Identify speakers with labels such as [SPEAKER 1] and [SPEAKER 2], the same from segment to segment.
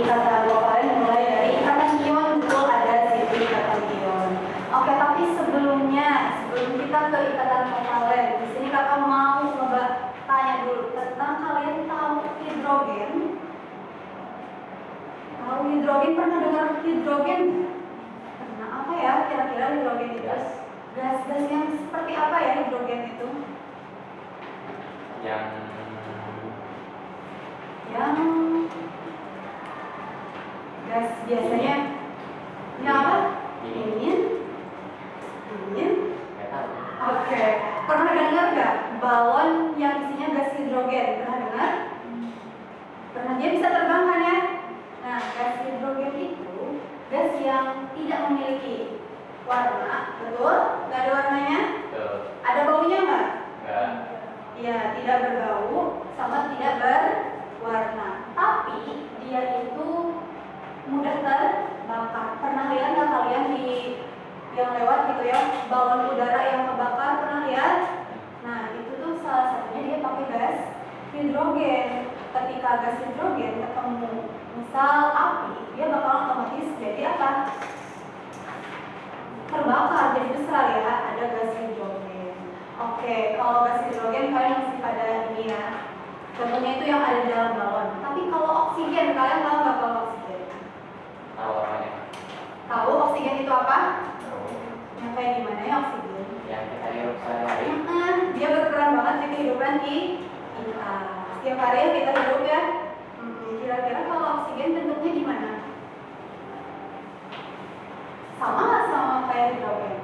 [SPEAKER 1] ikatan kovalen mulai dari ikatan ion dulu ada situ ikatan ion. Oke, tapi sebelum kita ke ikatan kovalen, di sini kakak mau coba tanya dulu tentang kalian tahu hidrogen? Tahu hidrogen, pernah dengar hidrogen? Pernah. Apa ya kira-kira hidrogen itu? Gas-gas yang seperti apa ya hidrogen itu? Yang gas biasanya yang apa? Dingin. Oke. Pernah dengar nggak balon yang isinya gas hidrogen? Pernah dengar? Pernah, dia bisa terbang kan ya? Nah, gas hidrogen itu gas yang tidak memiliki warna, betul? Nggak ada warnanya? Betul. Ada baunya nggak? Nggak. Iya, tidak berbau sama tidak berwarna. Tapi dia itu mudah terbakar. Pernah lihat nggak kalian di yang lewat gitu ya, balon udara yang kebakar, pernah lihat? Nah, itu tuh salah satunya dia pakai gas hidrogen. Ketika gas hidrogen ketemu misal api, dia bakal otomatis jadi apa? Terbakar, jadi besar ya, ada gas hidrogen. Oke, kalau gas hidrogen kalian masih pada ini ya, contohnya itu yang ada di dalam balon. Tapi kalau oksigen, kalian tahu nggak kalau oksigen? Tahu apanya? Tahu oksigen itu apa? Yang kayak gimana ya oksigen? Yang kita hirup sehari-hari. Dia berperan banget di kehidupan kita. Setiap hari yang kita hidup ya. Kira-kira kalau oksigen bentuknya gimana? Sama nggak sama kayak hidrogen?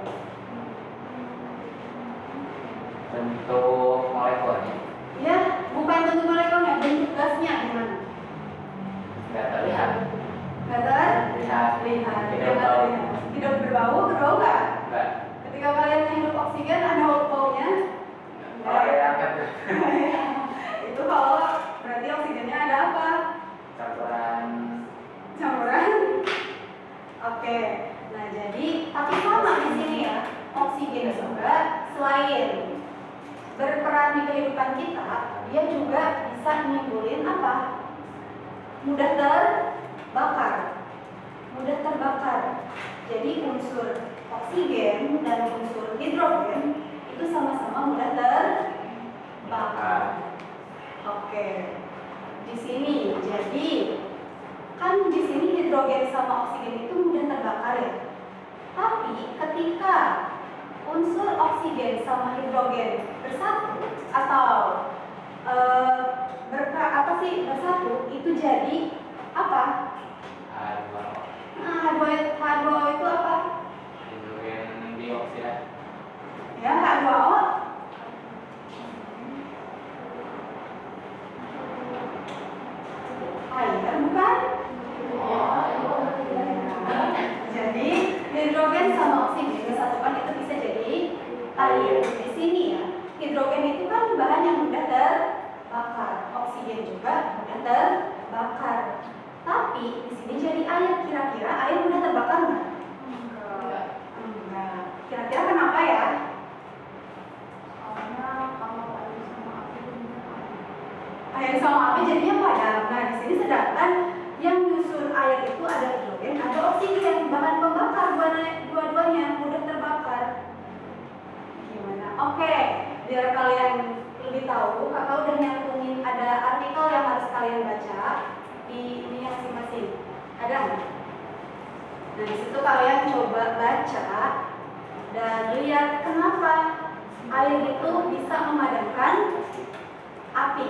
[SPEAKER 1] Bentuk molekulnya? Ya, bukan bentuk molekulnya, bentuk gasnya gimana? Nggak terlihat. Nggak terlihat. Tidak berbau nggak? Nggak. Ketika kalian hidup oksigen ada baunya? Oh ya, kan. Itu kalau berarti oksigennya ada apa? Campuran. Oke. Nah, jadi tapi sama di sini ya. Oksigen juga selain berperan di kehidupan kita, dia juga bisa menimbulkan apa? Mudah terbakar. Jadi unsur oksigen dan unsur hidrogen itu sama-sama mudah terbakar. Oke. Di sini jadi kan di sini hidrogen sama oksigen itu mudah terbakar ya. Tapi ketika unsur oksigen sama hidrogen bersatu atau bersatu itu jadi apa? H2O itu apa? Hidrogen dioksida. Ya, H2O. Air bukan? Jadi hidrogen sama oksigen disatukan itu bisa jadi air. Di sini ya, hidrogen itu kan bahan yang mudah terbakar, oksigen juga mudah terbakar. Tapi di sini jadi air. Kira-kira air mudah terbakar nggak? Enggak. Kira-kira kenapa ya? Air sama api jadinya padam. Nah, di sini sedangkan yang nyusun air itu ada hidrogen, ada oksigen, bahan pembakar dua-duanya mudah terbakar. Gimana? Oke, biar kalian lebih tahu, kakak udah nyantumin ada artikel yang harus kalian baca di ini masing-masing. Ada nggak? Nah, di situ kalian coba baca dan lihat kenapa air itu bisa memadamkan api.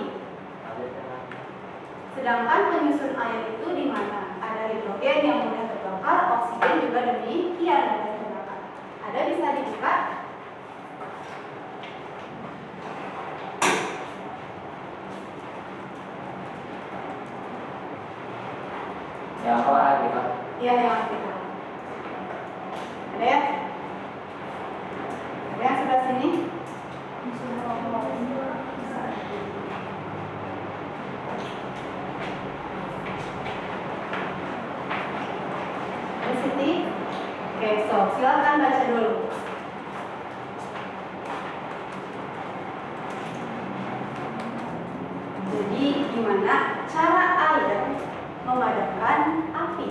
[SPEAKER 1] Sedangkan penyusun air itu di mana? Ada hidrogen yang mudah terbakar, oksigen juga demikian mudah terbakar. Ada bisa dibuka? Yang apa lagi Pak? Iya, yang artikel. Ada ya? Ada yang sebelah sini? Oke, silakan baca dulu. Jadi gimana cara air memadamkan dipadamkan api,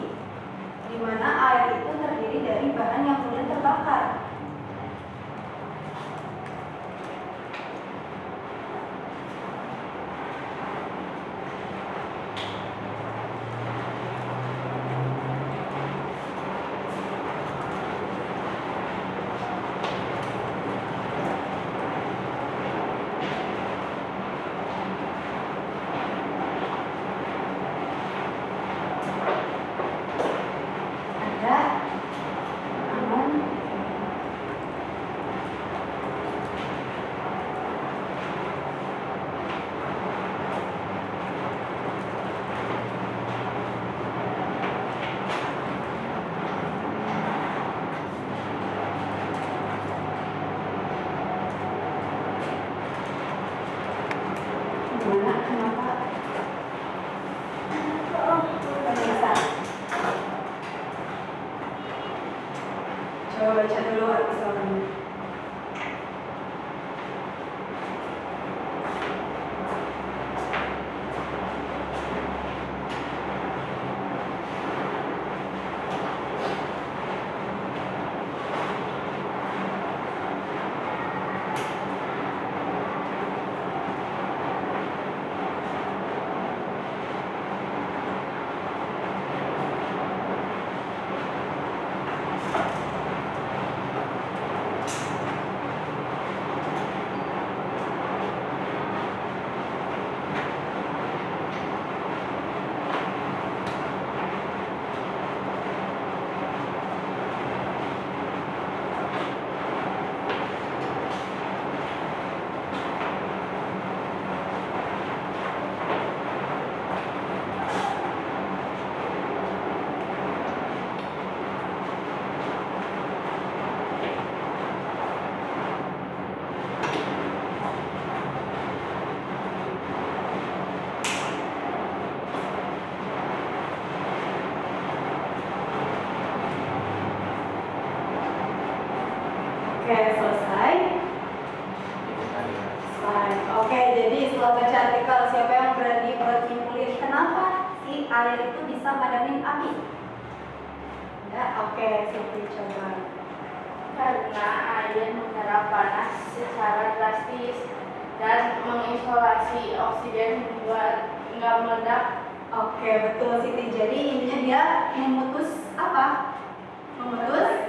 [SPEAKER 1] di mana air itu terdiri dari bahan yang mudah terbakar. Coba baca dulu artikelnya. Oke, selesai. Oke, jadi setelah baca artikel, siapa yang berani bersimpulis kenapa si air itu bisa madamin api? Ya, oke, Siti coba.
[SPEAKER 2] Karena air menyerap panas secara drastis dan mengisolasi oksigen membuat nggak meledak.
[SPEAKER 1] Oke, betul Siti. Jadi intinya dia memutus apa? Memutus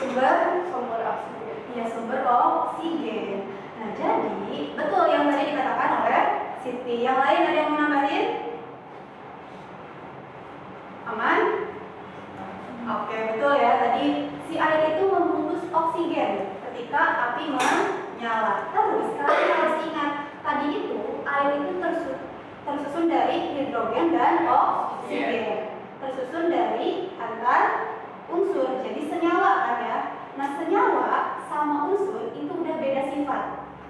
[SPEAKER 2] Sumber oksigen.
[SPEAKER 1] ya, sumber oksigen. Nah, jadi betul yang tadi dikatakan oleh Siti. Yang lain ada yang mau nambahin? Aman? Oke, betul ya. Tadi si air itu memutus oksigen ketika api menyala. Terus kalian harus ingat, tadi itu air itu tersusun dari hidrogen dan oksigen. Tersusun dari antar unsur, jadi senyawa kan ya. Nah, senyawa sama unsur itu udah beda sifat.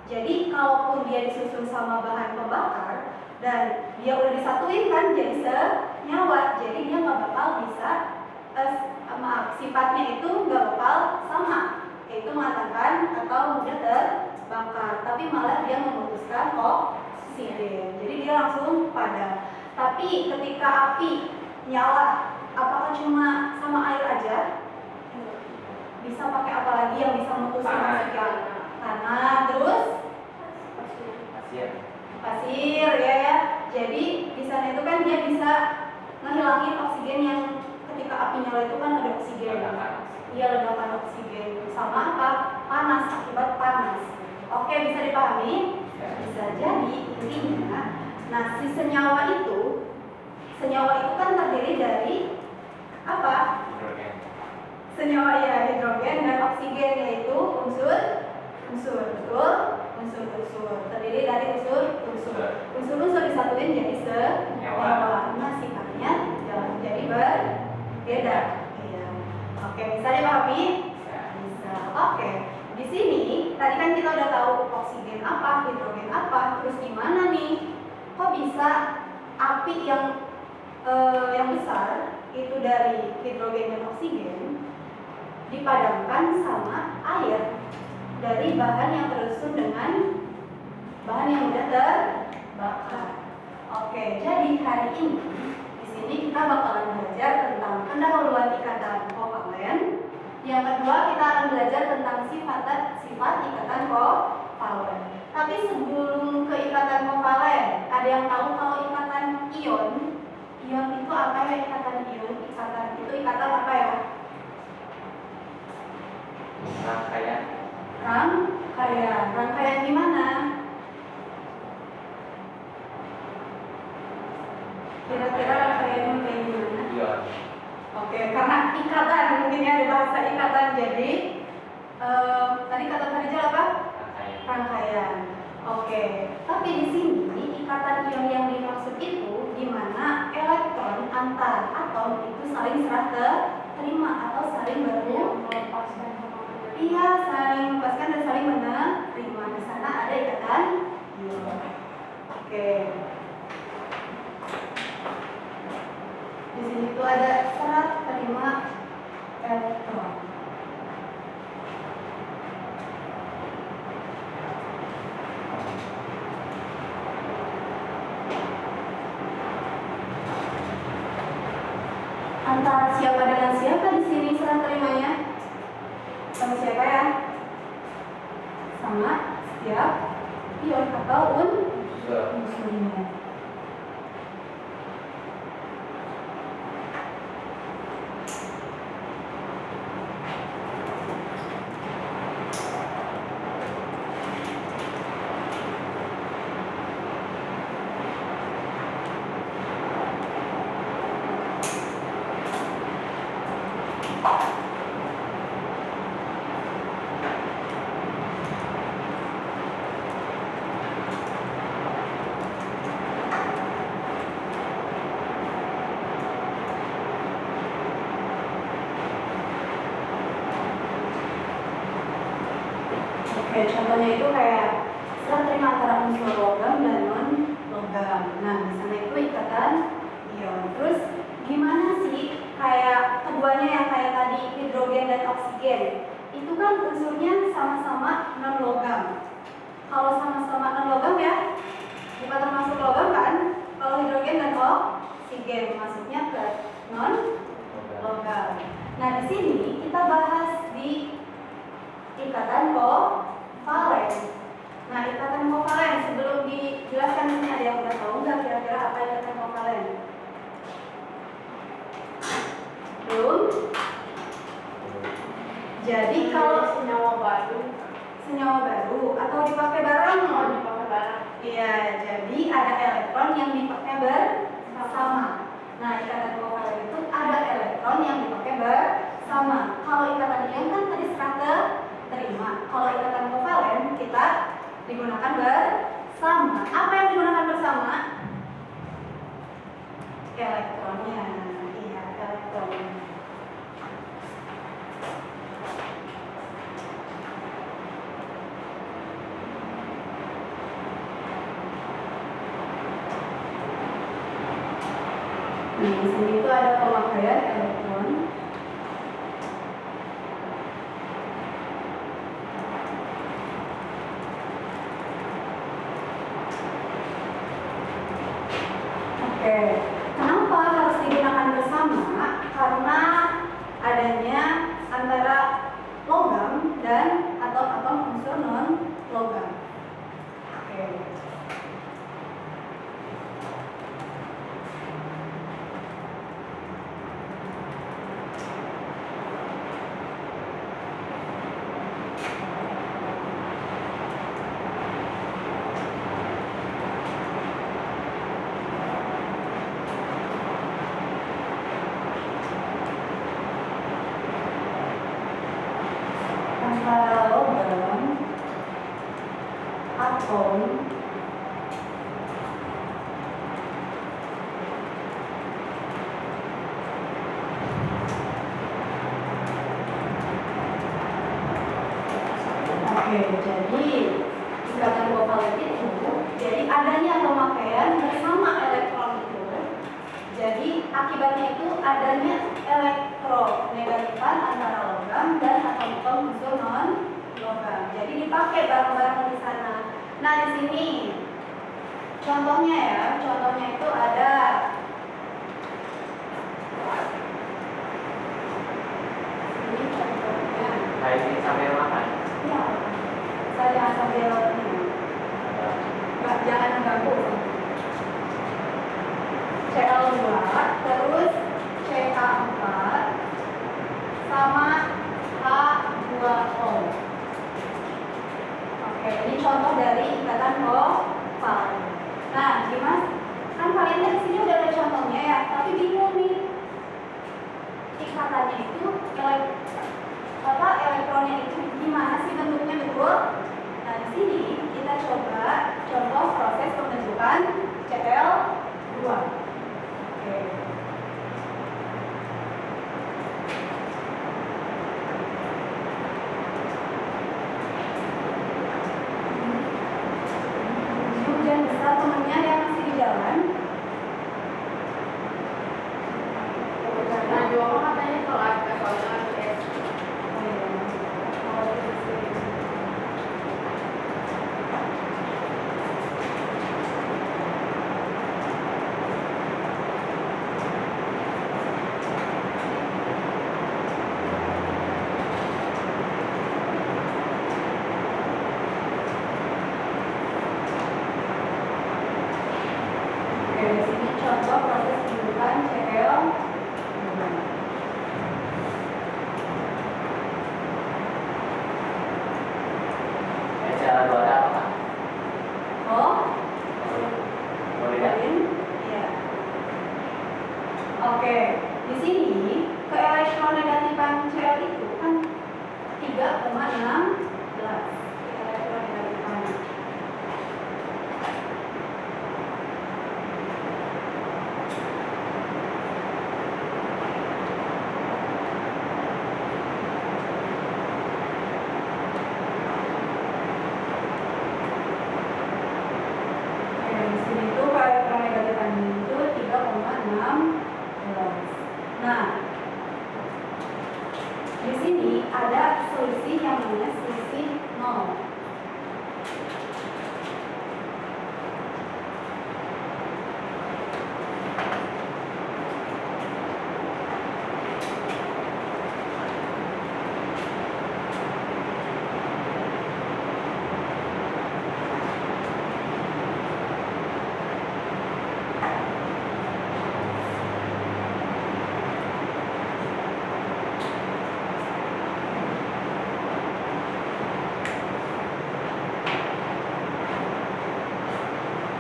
[SPEAKER 1] Jadi kalaupun dia disusun sama bahan pembakar dan dia udah disatuin kan jadi senyawa, jadi dia nggak bakal bisa sifatnya itu nggak bakal sama, yaitu mengatakan atau mudah terbakar, tapi malah dia memutuskan oksigen, jadi dia langsung padam. Tapi ketika api nyala, apakah cuma sama air aja? Bisa pakai apa lagi yang bisa memutuskan oksigen? Tanah, terus pasir ya. Jadi di sana itu kan dia bisa ngehilangin oksigen yang ketika api nyala itu kan ada oksigen. Iya, ledakan oksigen. Sama apa? Panas, akibat panas. Oke, bisa dipahami? Bisa. Jadi intinya, nah si senyawa itu kan terdiri dari apa? Senyawa ya, hidrogen dan oksigen, yaitu unsur betul, unsur terdiri dari unsur disatuin jadi senyawa. Nah, sifatnya jadi berbeda. Iya. Oke, bisa dipahami? Bisa. Oke. Di sini tadi kan kita udah tahu oksigen apa, hidrogen apa, terus gimana nih? Kok bisa api yang besar itu dari hidrogen dan oksigen dipadamkan sama air dari bahan yang tersusun dengan bahan yang mudah terbakar. Oke, jadi hari ini di sini sini kita bakalan belajar tentang pendahuluan ikatan kovalen. Yang kedua kita akan belajar tentang sifat ikatan kovalen. Tapi sebelum ke ikatan kovalen, ada yang tahu kalau ikatan ion? Ion itu apa ya? Ikatan ion, ikatan itu ikatan apa ya?
[SPEAKER 3] Rangkaian.
[SPEAKER 1] Rangkaian gimana? Kira-kira rangkaiannya kayak gimana?
[SPEAKER 3] Ion.
[SPEAKER 1] Oke, karena ikatan mungkin ya ada bahasa ikatan. Jadi tadi kata Farijal apa? Rangkaian. Oke, tapi di sini ikatan ion yang dimaksud itu di mana elektron antar atom itu saling serah terima atau saling
[SPEAKER 2] melepaskan sama
[SPEAKER 1] Iya, saling melepaskan dan saling menerima. Di sana ada ikatan ion. Oke. Di sini tuh ada serah terima elektron. Antara siapa dengan siapa di sini serah terimanya? Sama siapa ya? Sama setiap ion atau unsurnya. Oke, contohnya itu kayak serah terima antara unsur logam dan non logam. Nah, di sana itu ikatan ion. Terus gimana sih kayak keduanya yang kayak tadi hidrogen dan oksigen? Itu kan unsurnya sama-sama non logam. Kalau sama-sama non logam ya bukan termasuk logam kan? Kalau hidrogen dan oksigen masuknya ke non logam. Nah, di sini kita bahas di ikatan kovalen. Nah, ikatan kovalen sebelum dijelaskan ini ada yang udah tahu nggak kira-kira apa ikatan kovalen? Belum? Jadi kalau senyawa baru atau dipakai bareng?
[SPEAKER 2] dipakai barang.
[SPEAKER 1] Iya, jadi ada elektron yang dipakai bersama. Nah, ikatan kovalen itu ada elektron yang dipakai bersama. Kalau ikatan ion kan tadi serah terima. Kalau ikatan kovalen kita digunakan bersama. Apa yang digunakan bersama? Elektronnya. Iya, elektronnya. Nah, di sini itu ada pemakaian elektron. Oke, kenapa harus digunakan bersama? Karena adanya antara logam dan atom-atom unsur non logam. Oke. Antara logam, atom, oke, jadi ikatan kovalen itu jadi adanya pemakaian bersama elektron itu. Jadi akibatnya itu adanya elektronegatifan antara logam dan atom-atom unsur non logam. Jadi dipakai bareng-bareng di sana. Nah, di sini contohnya ya, contohnya itu ada tabelnya. Nggak, jangan mengganggu. CL2 terus CH4 sama H2O. Oke, ini contoh dari ikatan kovalen. Nah, gimana? Kan kalian dari sini udah ada contohnya ya, tapi bingung nih. Ikatannya itu elektronnya itu gimana sih bentuknya betul? Nah, di sini kita coba contoh proses pembentukan Cl2. Oke. Hujan besar temennya yang masih di jalan.
[SPEAKER 2] Nah, Jomo katanya telat ke soalnya es.
[SPEAKER 1] Oke, di sini contoh proses pembentukan Cl.
[SPEAKER 3] Cara buat apa Kak?
[SPEAKER 1] Oh,
[SPEAKER 3] Boleh nggak?
[SPEAKER 1] iya. Oke, di sini keelektronegatifan Cl itu kan 3,16 keelektronegatifan. Oke, di sini tuh keelektronegatifan itu 3,16. Nah, di sini ada selisih yang namanya selisih 0.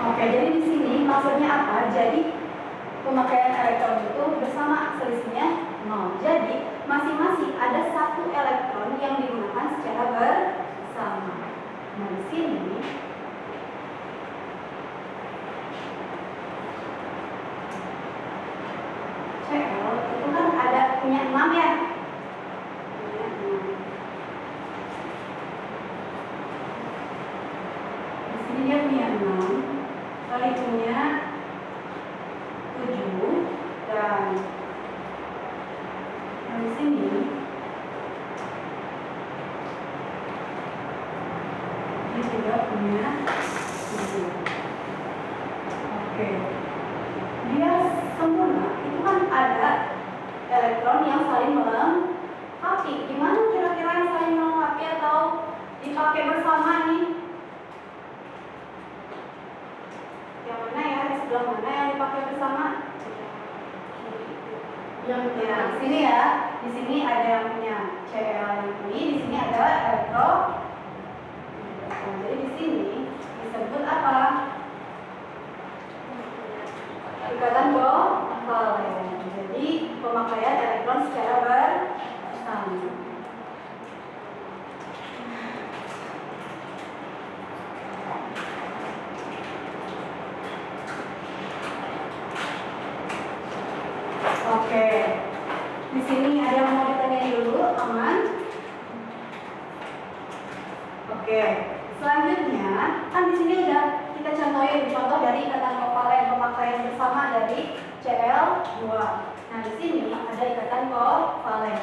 [SPEAKER 1] Oke, jadi di sini maksudnya apa? Jadi pemakaian elektron itu bersama selisihnya 0. Jadi masing-masing ada satu elektron yang digunakan secara bersama. Nah, di sini Cl itu kan ada punya 6 ya. Punya 6. Di sini dia punya 6. Kali punya 7 dan di sini dia juga punya 7. Oke, dia sempurna. Itu kan ada elektron yang saling melengkapi. Gimana kira-kira yang saling melengkapi atau dipakai bersama nih? Yang mana ya? Di sebelah mana yang dipakai bersama?
[SPEAKER 2] Yang
[SPEAKER 1] Ya, di sini ya. Di sini ada yang punya Cl ini, di sini ada elektron. Nah, jadi di sini disebut apa? Ikatan kovalen. Jadi pemakaian elektron secara bersama. Oke, di sini ada yang mau ditanyain dulu, aman? Oke, selanjutnya kan di sini udah kita contoh dari ikatan kovalen pemakaian bersama dari Cl2. Nah, di sini ada ikatan kovalen.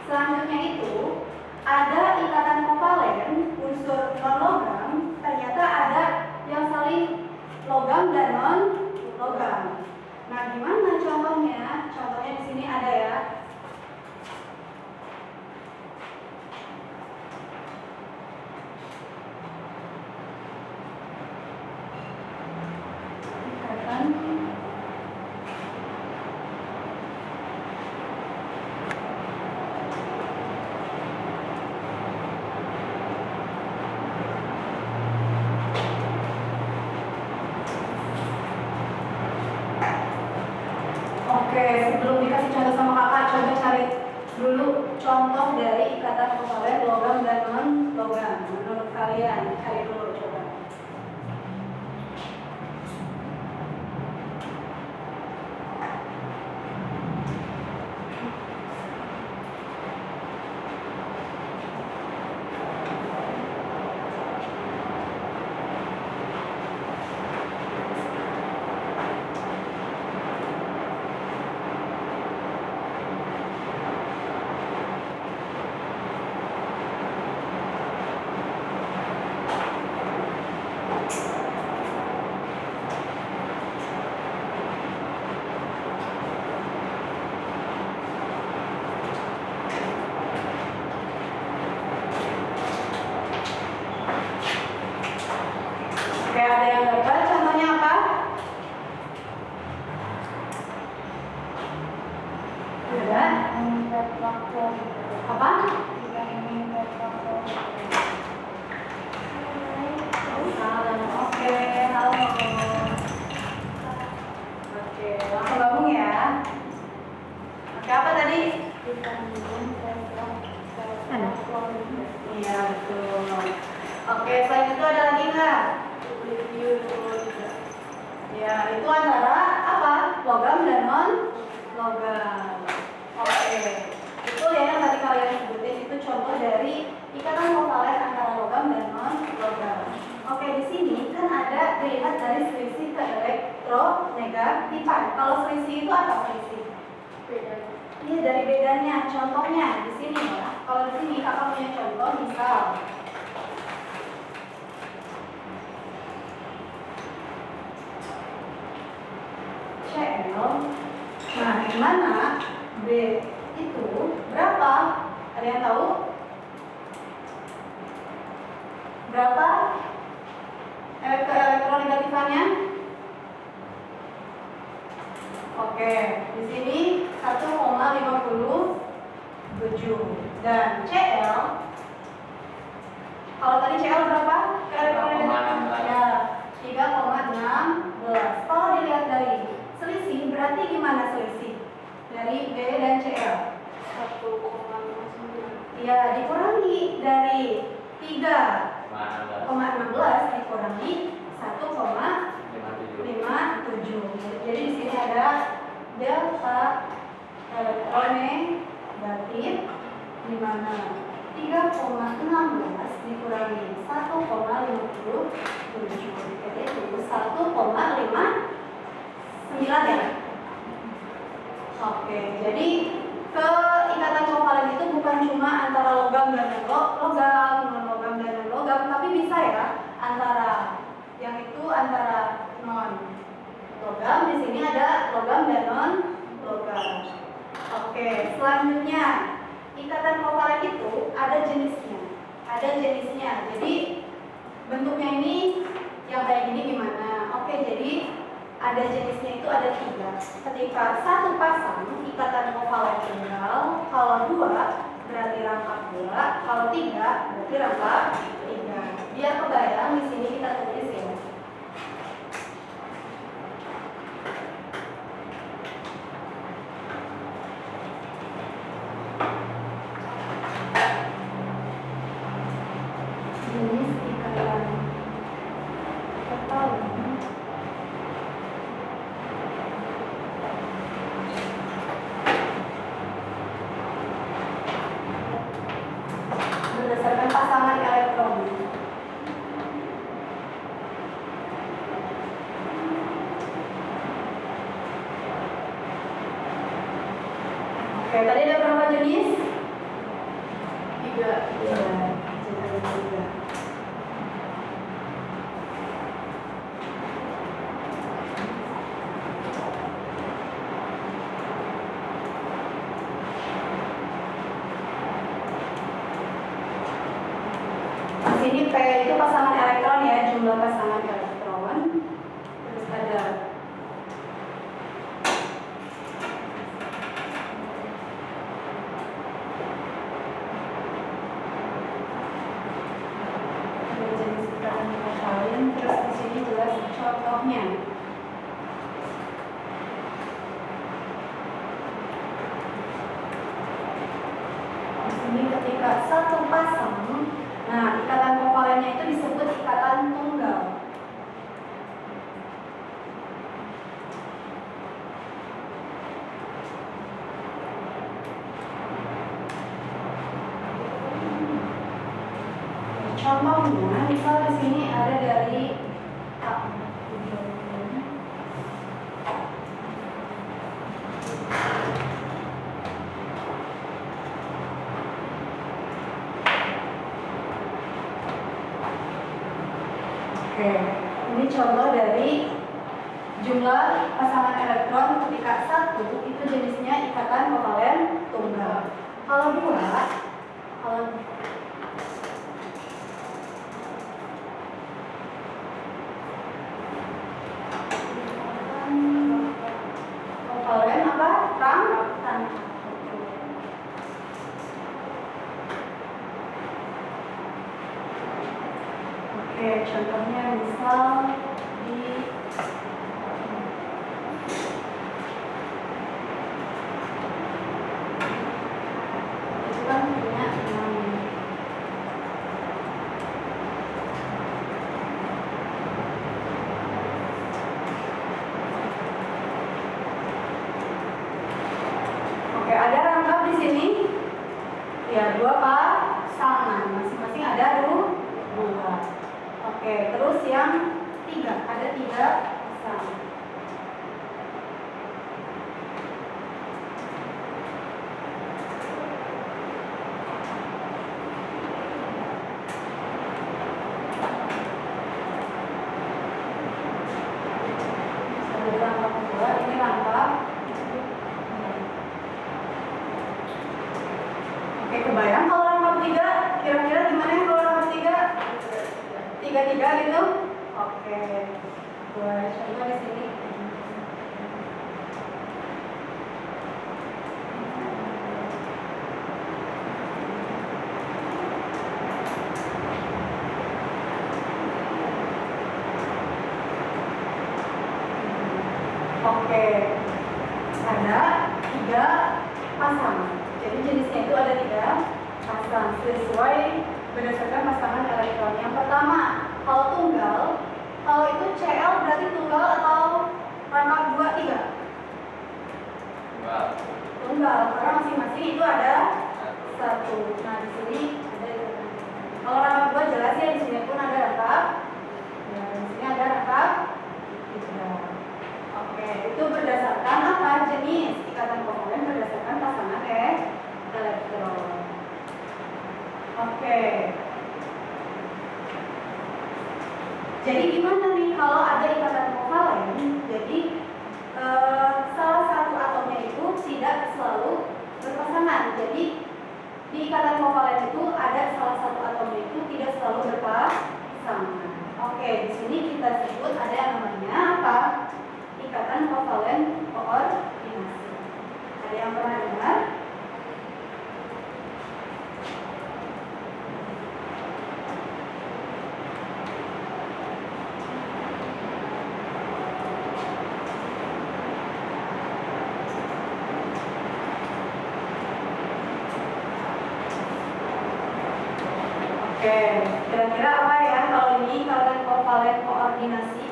[SPEAKER 1] Selanjutnya itu ada ikatan kovalen unsur non logam. Ternyata ada yang saling logam dan non logam. Nah, gimana contohnya? Contohnya di sini ada ya. Oke, sebelum dikasih contoh sama kakak, coba cari dulu contoh dari ikatan kovalen logam dan non logam. Menurut kalian, cari dulu coba. Oke, ada yang dapat contohnya apa? Ada? Apa? Oke, halo. Oke, langsung gabung ya. Oke, apa tadi? Iya, betul. Oke, selain itu ada lagi nggak? Ya, itu antara apa? Logam dan non logam. Oke, itu ya yang tadi kalian sebutin itu contoh dari ikatan kovalen antara logam dan non logam. Oke, di sini kan ada dilihat dari selisih keelektronegatifan. Kalau selisih itu apa selisih?
[SPEAKER 2] Beda.
[SPEAKER 1] Iya, dari bedanya. Contohnya di sini ya. Kalau di sini kakak punya contoh misal. Cl. Nah, di mana B itu berapa? Ada yang tahu? Berapa keelektronegatifannya? Oke, di sini 1,57 dan Cl. Kalau tadi Cl berapa? Keelektronegatifannya ya 3,16. Kalau dilihat dari selisih, berarti gimana selisih dari B dan Cl?
[SPEAKER 2] 1,59.
[SPEAKER 1] Iya, dikurangi dari 3,16 dikurangi 1,57. Jadi di sini ada delta elektronegatif di mana 3,16 dikurangi 1,57. Jadi itu 1,59 ya. Oke, jadi keikatan kovalen itu bukan cuma antara logam dan logam, non logam dan non logam, tapi bisa ya antara yang itu antara non logam. Di sini ada logam dan non logam. Oke, selanjutnya ikatan kovalen itu ada jenisnya. Jadi bentuknya ini yang kayak gini gimana? Oke, jadi ada jenisnya itu ada 3. Ketika satu pasang ikatan kovalen tunggal, kalau 2 berarti rangkap 2, kalau 3 berarti rangkap 3. Biar kebayang di sini kita tulis ya. Jenis ikatan kovalen. Berdasarkan pasangan elektron. Oke, tadi ada berapa jenis?
[SPEAKER 2] 3.
[SPEAKER 1] Ya, ada 3. Di sini P itu pasangan elektron ya, jumlah pasangan elektron. Terus ada jenis ikatan kovalen. Terus di sini jelas contohnya. sini ketika satu pasang, nah ikatan kovalennya itu disebut ikatan tunggal. Contohnya, misal di sini ada dari Oke, ini contoh dari jumlah pasangan elektron ketika satu itu jenisnya ikatan kovalen tunggal. Kalau dua, kalau kovalen apa? Rangkaian. Oke, contohnya misal di itu kan punya 6. Oke, ada rangkap di sini. Ya, 2 pasangan, masing-masing ada 2. Oke, terus yang 3, ada 3 pasangan. Ada rangkap 2, ini rangkap. Oke, kebayang kalau rangkap 3, kira-kira gimana ya kalau rangkap 3? 3 gitu. Oke. Buat contoh di sini. Oke. Ada 3 pasang. Jadi jenisnya itu ada 3 pasang sesuai berdasarkan pasangan elektron. Yang pertama, kalau tunggal, kalau itu Cl berarti tunggal atau rangkap 2, 3? Tunggal, karena masing-masing itu ada 1. Nah, di sini ada. Kalau rangkap 2 jelas ya, di sini pun ada rangkap. Ya, di sini ada rangkap 3. Oke, itu berdasarkan apa? Jenis ikatan kovalen berdasarkan pasangan elektron. Oke. Jadi gimana nih kalau ada ikatan kovalen? Jadi salah satu atomnya itu tidak selalu berpasangan. Jadi di ikatan kovalen itu ada salah satu atomnya itu tidak selalu berpasangan. Oke, di sini kita sebut ada yang namanya apa? Ikatan kovalen koordinasi. Ada yang pernah dengar? Oke, kira-kira apa ya kalau ini ikatan kovalen koordinasi?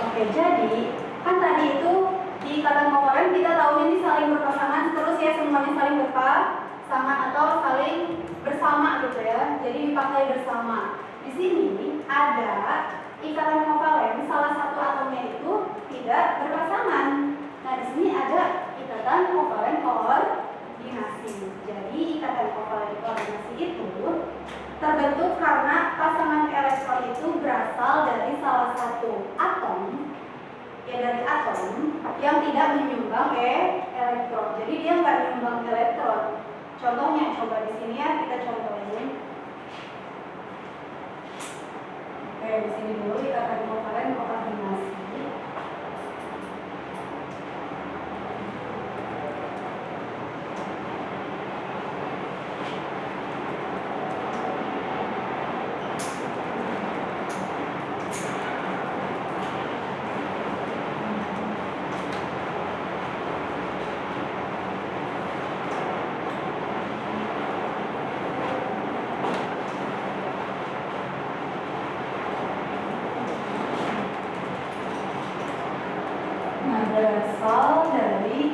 [SPEAKER 1] Oke, jadi kan tadi itu di ikatan kovalen kita tahu ini saling berpasangan terus ya, semuanya saling berpasangan atau saling bersama gitu ya. Jadi dipakai bersama. Di sini ada ikatan kovalen, salah satu atomnya itu tidak berpasangan. Nah, di sini ada ikatan kovalen koordinasi. Jadi ikatan kovalen koordinasi itu terbentuk karena pasangan elektron itu berasal dari salah satu atom, ya dari atom yang tidak menyumbang elektron. Jadi dia nggak menyumbang elektron. Contohnya coba di sini ya, kita contohin. Oke, di sini dulu ikatan kovalen koordinasi. berasal dari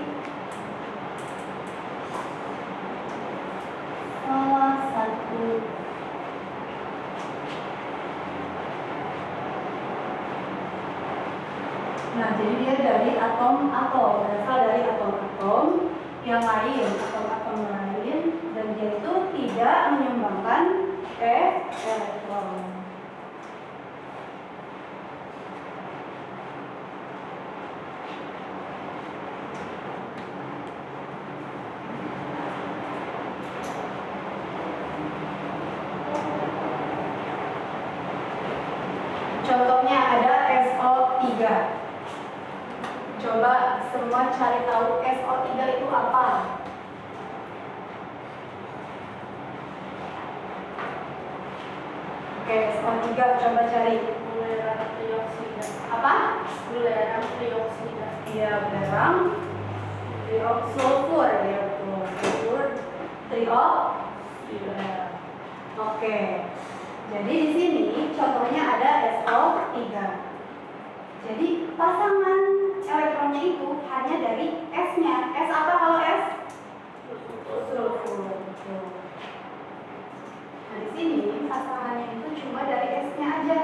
[SPEAKER 1] salah satu nah jadi dia dari atom-atom, berasal dari atom-atom yang lain, atom-atom lain, dan dia itu tidak menyumbangkan elektron. Contohnya ada SO3. Coba semua cari tahu SO3 itu apa? Oke, SO3 coba cari.
[SPEAKER 2] Belerang trioksida.
[SPEAKER 1] Apa?
[SPEAKER 2] Belerang trioksida.
[SPEAKER 1] Iya, belerang sulfur ya, sulfur trioksida. Oke. Jadi di sini contohnya ada SO3. Jadi pasangan elektronnya itu hanya dari S-nya. S apa kalau S? Sulfur. Nah di sini pasangannya itu cuma dari S-nya aja.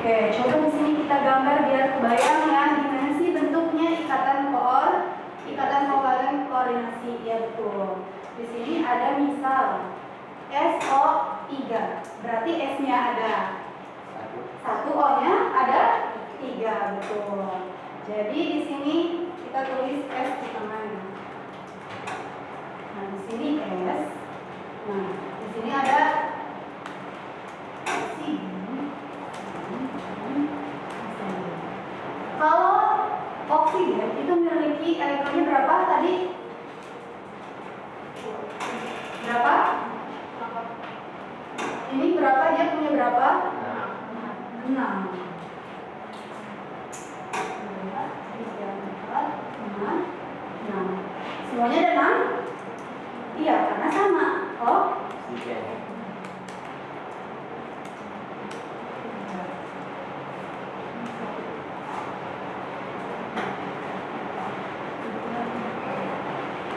[SPEAKER 1] Oke, coba di sini kita gambar biar kebayang ya gimana sih bentuknya ikatan kovalen koordinasi. Ya betul. Di sini ada misal SO3, berarti S-nya ada 1, O-nya ada 3, betul. Jadi di sini kita tulis S di tengahnya. Nah, di sini S. Nah, di sini ada kalau oksigen itu memiliki elektronnya berapa tadi? Berapa? Ini berapa? Dia punya berapa? 6. 2, 3, 4, 5, 6. Semuanya ada 6? Iya, karena sama. Oh?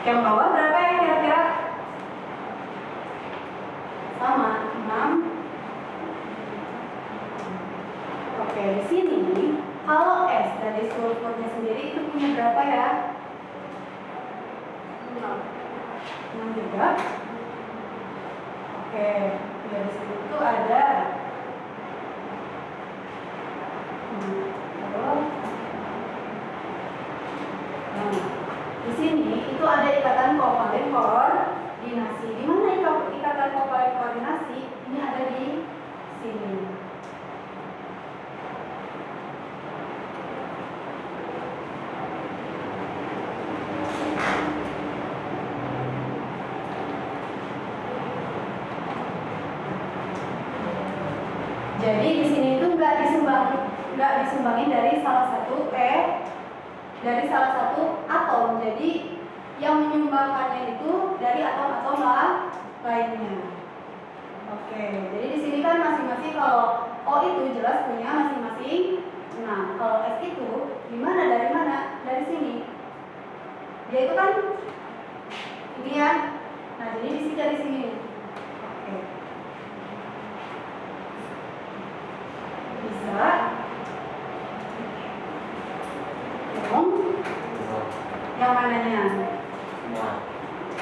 [SPEAKER 1] Yang bawah berapa ya kira-kira? Sama, 6. Oke, di sini kalau S dari sulfurnya sendiri itu punya berapa ya? 6 juga. Oke, dari situ itu ada di sini itu ada ikatan kovalen koordinasi. Di mana ikatan kovalen koordinasi? Ini ada di sini. Jadi di sini itu nggak disumbangin dari salah satu atom. Jadi yang menyumbangkannya itu dari atom-atom lainnya. Oke, jadi di sini kan masing-masing kalau O itu jelas punya masing-masing. Nah, kalau S itu gimana? Dari mana? Dari sini. Dia itu kan ini ya. Nah, jadi di sini dari sini. Oke. Bisa. Yang mananya?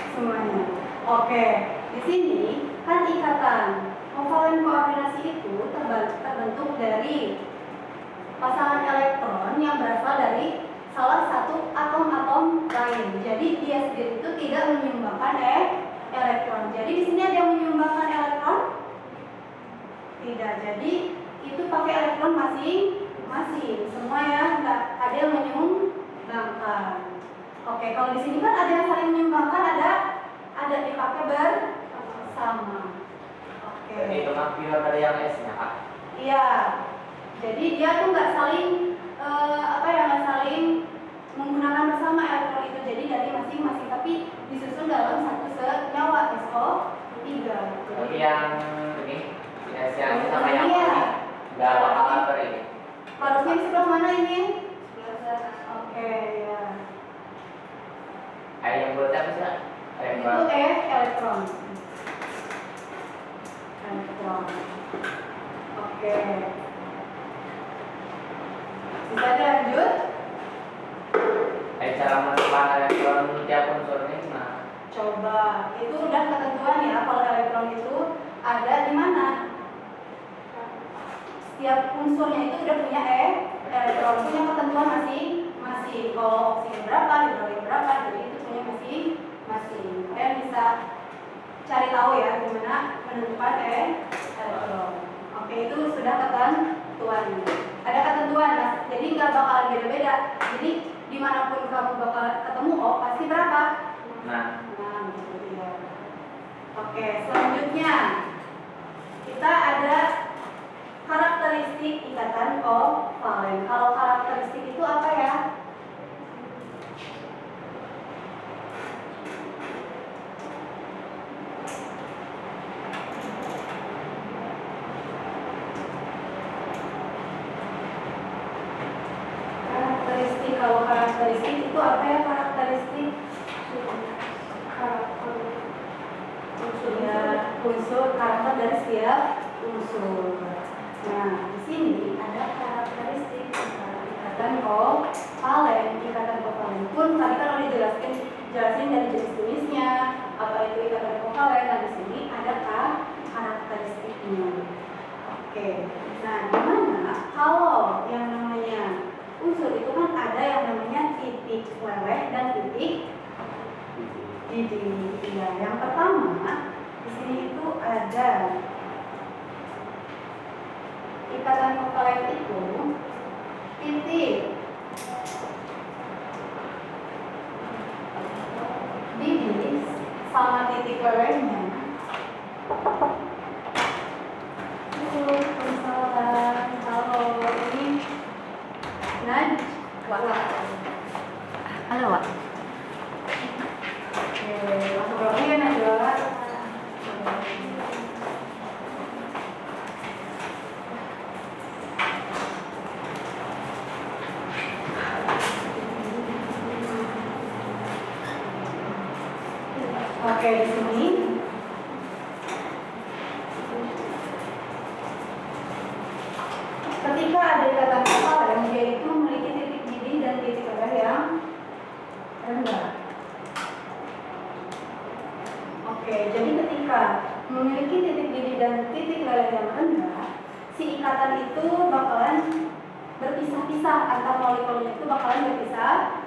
[SPEAKER 1] Semuanya. Oke, di sini kan ikatan kovalen koordinasi itu terbentuk dari pasangan elektron yang berasal dari salah satu atom-atom lain. Jadi dia sendiri itu tidak menyumbangkan elektron. Jadi di sini ada yang menyumbangkan elektron? Tidak. Jadi itu pakai elektron masing-masing. Semua ya, enggak ada yang menyumbangkan. Oke, kalau di sini kan ada yang saling menyumbangkan, ada dipakai bersama. Oke.
[SPEAKER 3] Jadi itu mah pure dari yang S-nya, Kak.
[SPEAKER 1] Iya. Jadi dia tuh nggak saling nggak saling menggunakan bersama elektron itu. Jadi dari masing-masing, tapi disusun dalam satu senyawa SO3.
[SPEAKER 3] Tapi yang ini sinyal sama yang
[SPEAKER 1] Iya.
[SPEAKER 3] ini nggak bakal ini.
[SPEAKER 1] Harusnya di sebelah mana ini? Oke, ya.
[SPEAKER 3] Yang bulat apa sih?
[SPEAKER 1] Itu elektron. Elektron. Oke. Bisa lanjut?
[SPEAKER 3] Cara menentukan elektron tiap unsur ini gimana?
[SPEAKER 1] Coba. Itu udah ketentuan ya. Kalau elektron itu ada di mana? Setiap unsurnya itu udah punya elektron, punya ketentuan masing-masing. Kalau oksigen berapa, hidrogen berapa, jadi itu punya masing-masing. Kalian bisa cari tahu ya gimana menentukan elektron. Oke, itu sudah ketentuan. Ada ketentuan, jadi nggak bakalan beda-beda. Jadi dimanapun kamu bakal ketemu pasti berapa?
[SPEAKER 3] Nah,
[SPEAKER 1] Gitu ya. Oke, selanjutnya kita ada karakteristik ikatan kovalen. Kalau karakteristik itu apa ya? Kalau karakteristik itu apa ya karakteristik? Unsur karakter dari setiap unsur. Nah, di sini ada karakteristik ikatan kovalen. Ikatan kovalen pun tadi kan udah jelasin dari jenis-jenisnya, apa itu ikatan kovalen. Nah, di sini ada karakteristiknya. Oke. Nah, gimana kalau yang namanya unsur itu kan ada yang namanya titik leleh dan titik didih. Ya, yang pertama di sini itu ada ikatan kovalen itu titik didih sama titik lelehnya. Kalau ini halo, Wak. Oke, masuk lagi ya, Najwa. Oke, di sini ketika ada ikatan kovalen, dia itu memiliki titik didih dan titik leleh yang rendah. Oke, jadi ketika memiliki titik didih dan titik leleh yang rendah, si ikatan itu bakalan berpisah-pisah, antar molekulnya itu bakalan berpisah.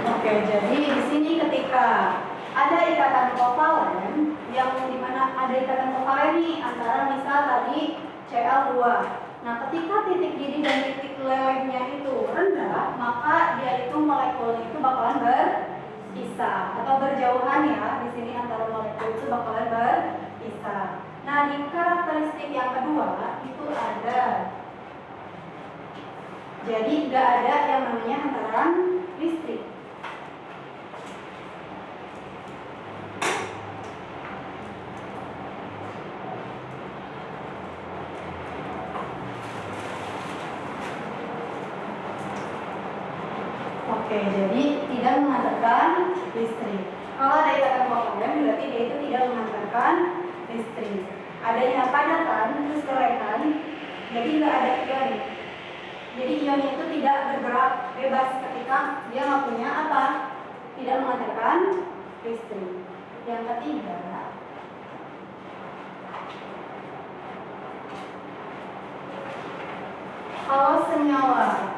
[SPEAKER 1] Oke, jadi di sini ketika ada ikatan kovalen yang dimana ada ikatan kovalen nih antara misal tadi Cl2. Nah, ketika titik didih dan titik lelehnya itu rendah, maka dia itu molekulnya itu bakalan berpisah atau berjauhan ya. Di sini antara molekul itu bakalan berpisah. Nah, di karakteristik yang kedua itu ada. Jadi nggak ada yang namanya hantaran listrik. Oke, jadi tidak mengantarkan listrik. Kalau ada ikatan kovalen berarti dia itu tidak mengantarkan listrik. Adanya padatan terus kelekan, jadi nggak ada ion. Jadi ion itu tidak bergerak bebas ketika dia nggak punya apa? Tidak mengantarkan listrik. Yang ketiga, kalau senyawa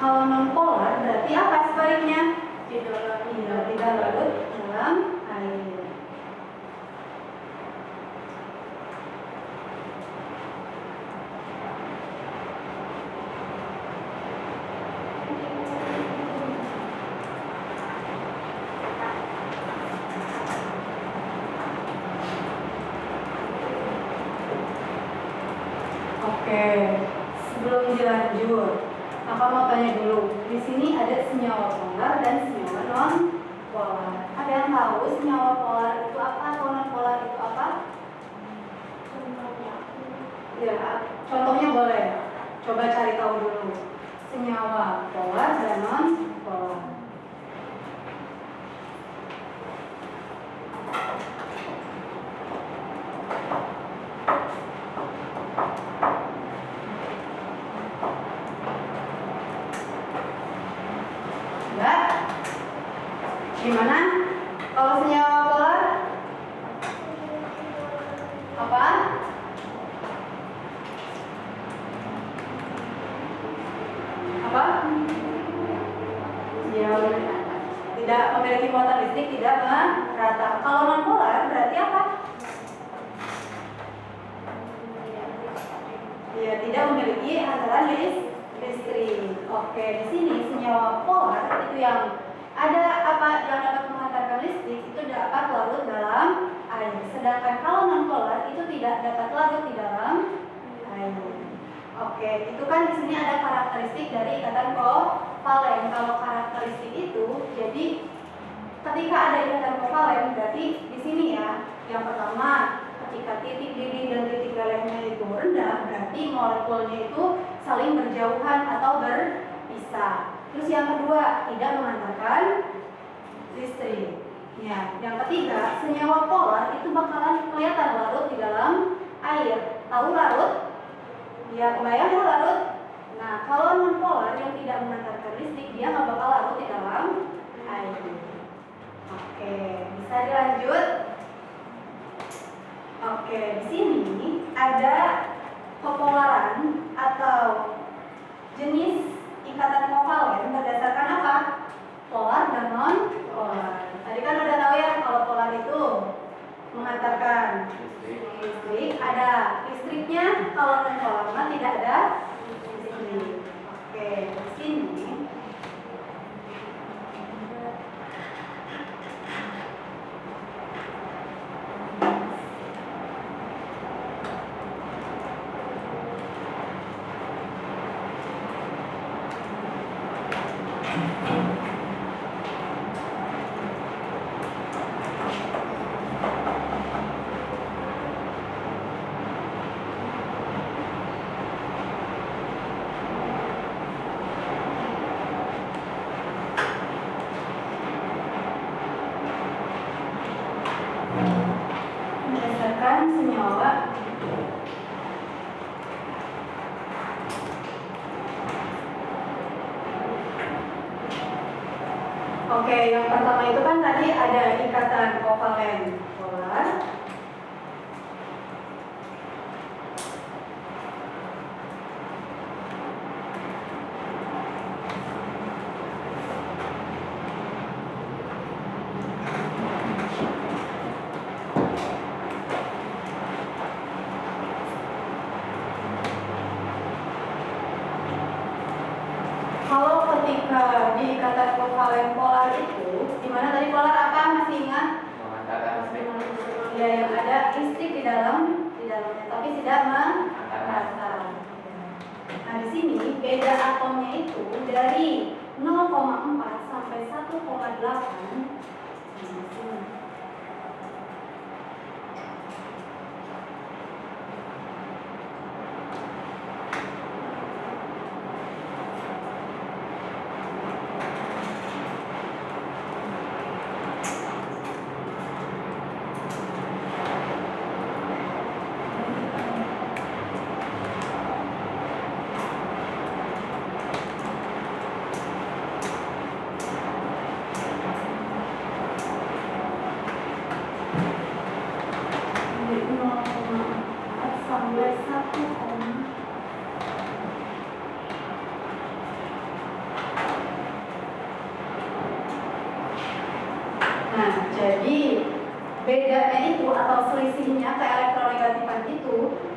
[SPEAKER 1] Kalau non polar berarti apa sebaliknya?
[SPEAKER 2] Tidak larut.
[SPEAKER 1] Iya, tidak larut dalam air. Oke, sebelum dilanjut, Kakak mau tanya dulu. Di sini ada senyawa polar dan senyawa non polar. Ada yang tahu senyawa polar itu apa atau non polar itu apa? Ya, contohnya boleh. Coba cari tahu dulu. Senyawa polar dan non polar. Enggak? Gimana? Kalau senyawa polar? Apa? Apa? Ya, tidak memiliki muatan listrik, tidak merata. Kalau non polar berarti apa? Ya, tidak memiliki aliran listrik. Oke, di sini senyawa polar itu yang ada apa yang dapat menghantarkan listrik itu dapat larut dalam air. Sedangkan kalau non polar itu tidak dapat larut di dalam air. Oke, itu kan di sini ada karakteristik dari ikatan kovalen. Kalau karakteristik itu, jadi ketika ada ikatan kovalen berarti di sini ya, yang pertama ketika titik didih dan titik lelehnya itu rendah, berarti molekulnya itu saling berjauhan atau berpisah. Terus yang kedua, tidak mengantarkan listrik. Ya, yang ketiga, senyawa polar itu bakalan kelihatan larut di dalam air. Tahu larut? Ya, kebayang ya larut? Nah, kalau non polar yang tidak mengantarkan listrik, dia nggak bakal larut di dalam air. Oke, bisa dilanjut? Oke, di sini ada kepolaran atau jenis ikatan kovalen berdasarkan apa? Polar dan non polar. Tadi kan udah tahu ya kalau polar itu mengantarkan listrik, ada listriknya. Kalau non polar tidak ada listrik. Oke, di sini berdasarkan senyawa Oke, yang pertama itu kan tadi ada ikatan kovalen polar. Kalau ketika di ikatan kovalen polar itu, di mana tadi polar apa masih ingat?
[SPEAKER 3] Mengantarkan listrik.
[SPEAKER 1] Ya, yang ada listrik di dalamnya, tapi tidak merata. Nah, di sini beda atomnya itu dari 0,4 sampai 1,8. Nah, di sini.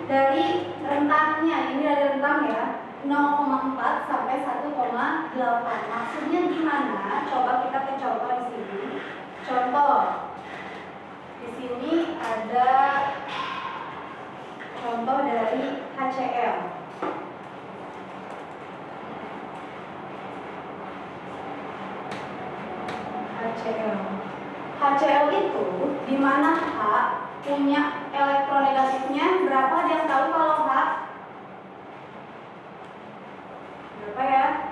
[SPEAKER 1] dari rentangnya, ini dari rentang ya, 0,4 sampai 1,8. Maksudnya gimana? Coba kita ke contoh di sini. Contoh di sini ada contoh dari HCl. HCl itu di mana H punya elektronegatifnya berapa? Ada yang tahu kalau H berapa ya?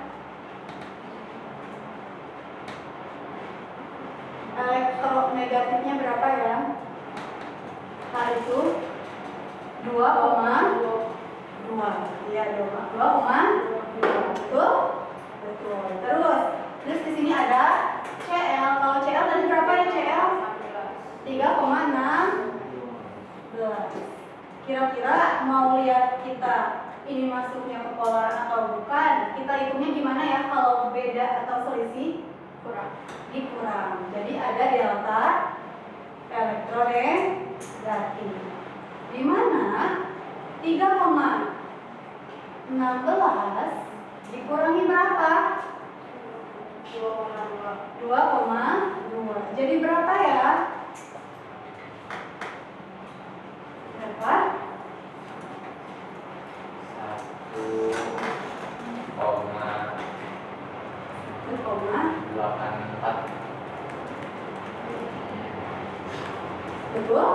[SPEAKER 1] Elektronegatifnya berapa ya? H itu 2,2. Iya, 2,2. Betul? Betul. Terus di sini ada Cl. Kalau Cl tadi berapa ya Cl? 3,6. Kira-kira mau lihat kita ini masuknya ke polar atau bukan? Kita hitungnya gimana ya kalau beda atau selisih? Dikurang. Jadi ada delta elektronegatif. Di mana 3,16 dikurangi berapa? 2,2. Jadi berapa ya? Berapa?
[SPEAKER 3] 1,84.
[SPEAKER 1] Betul?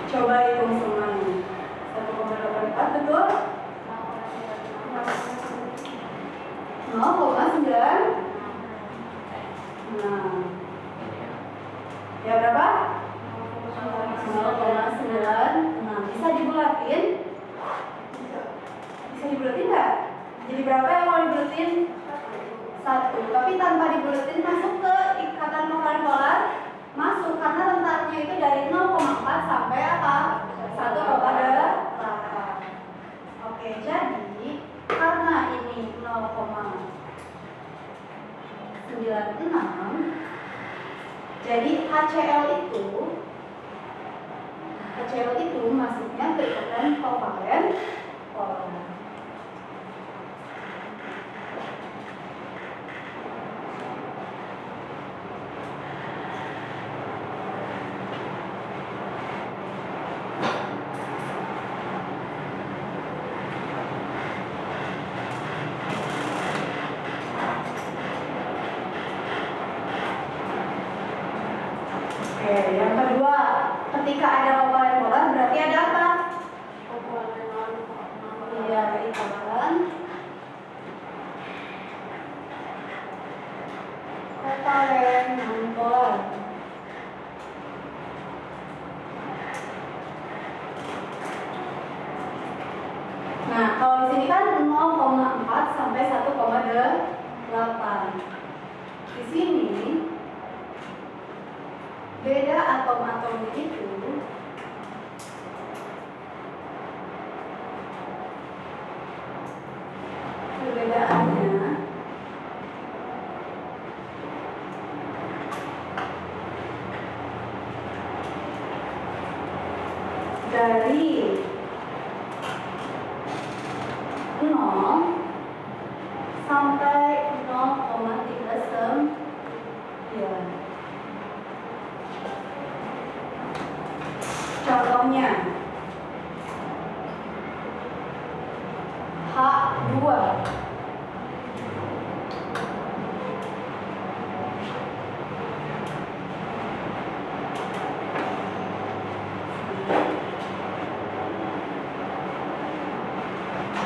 [SPEAKER 1] Coba hitung semuanya. 1,84 betul? 0,9. Nah, ya berapa? 0,9. Nah, bisa dibulatin? Bisa dibulatin nggak? Jadi berapa yang mau dibulatin? 1. Tapi tanpa dibulatin masuk ke ikatan kovalent polar? Masuk, karena rentangnya itu dari 0,4 sampai apa? 1,8. Oke, jadi karena ini 0,96, jadi HCl itu masuknya ke ikatan kovalent polar. Yang kedua, ketika ada kovalent polar berarti ada apa? Iya, ikatan kovalent non-polar. Nah, kalau di sini kan 0,4 sampai 1,8. Di sini beda atom-atom itu perbedaannya dari 0 sampai 0,39. Contohnya H2.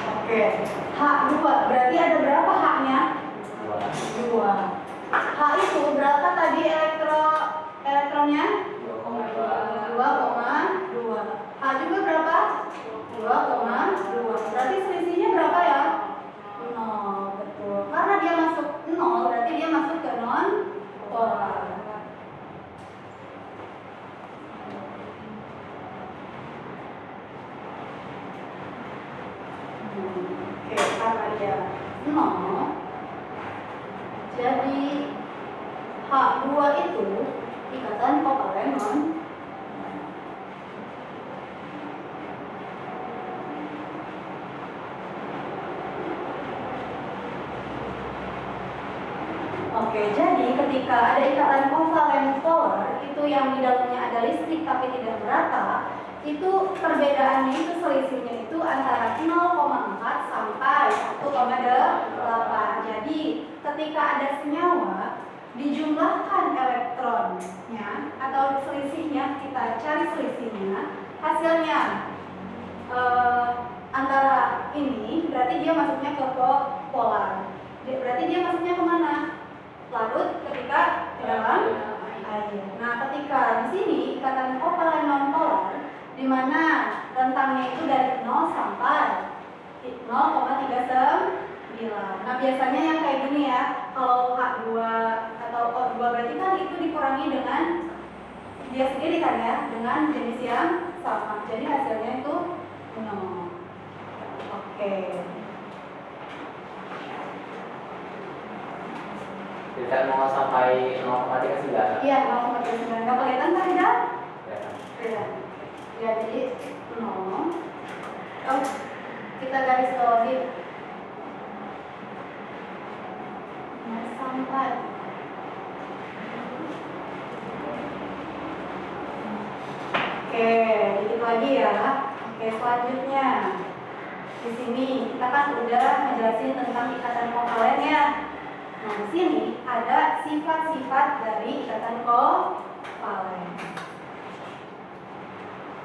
[SPEAKER 1] Oke, H2 berarti ada berapa H-nya? 2. H itu berapa tadi elektronnya? 2,2. H juga berapa? 2,2. Berarti selisihnya berapa ya? 0. Betul. Karena dia masuk 0, berarti dia masuk ke non polar. Oke, karena dia 0, jadi H2 itu ikatan kovalent non Oke, jadi ketika ada ikatan kovalen polar itu yang di dalamnya ada listrik tapi tidak merata, itu perbedaannya itu selisihnya itu antara 0,4 sampai 1,8. Jadi ketika ada senyawa dijumlahkan elektronnya atau selisihnya, kita cari selisihnya, hasilnya antara ini berarti dia masuknya ke polar. Berarti dia masuknya kemana? Larut ketika di dalam air. Nah, ketika di sini ikatan kovalen non-polar di mana rentangnya itu dari 0 sampai 0,39. Nah, biasanya yang kayak gini ya, kalau H2 atau O2 berarti kan itu dikurangi dengan dia sendiri kan ya, dengan jenis yang sama. Jadi hasilnya itu 0. Oke.
[SPEAKER 3] Tidak mau sampai 0,39.
[SPEAKER 1] Iya, 0,39. Nggak kelihatan kan di dalam?
[SPEAKER 3] Ya.
[SPEAKER 1] Ya, jadi 0. Oh, kita garis bawahi. Sampai. Oke, dikit lagi ya. Oke, selanjutnya di sini kita kan udah ngejelasin tentang ikatan kovalen ya. Nah, di sini ada sifat-sifat dari ikatan kovalen.